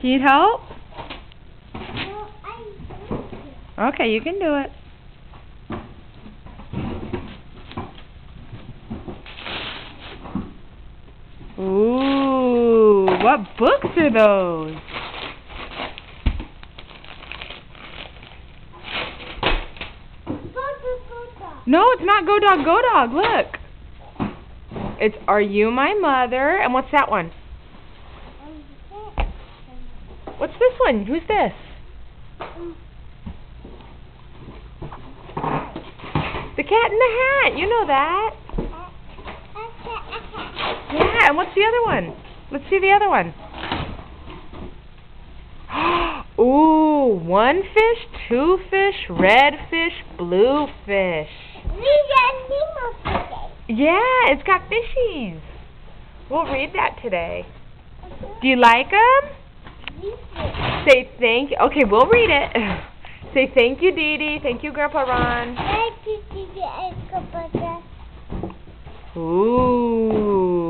Do you need help? No, Okay, you can do it. Ooh, what books are those? No, it's not Go Dog, Go Dog. Look. It's Are You My Mother? And what's that one? What's this one? Who's this? The Cat in the Hat. You know that. Yeah, and what's the other one? Let's see the other one. Ooh, 1 fish, 2 fish, red fish, blue fish. Yeah, it's got fishies. We'll read that today. Do you like them? Say thank you. Okay, we'll read it. Say thank you, Dee Dee. Thank you, Grandpa Ron. Thank you, Grandpa Ron. Ooh.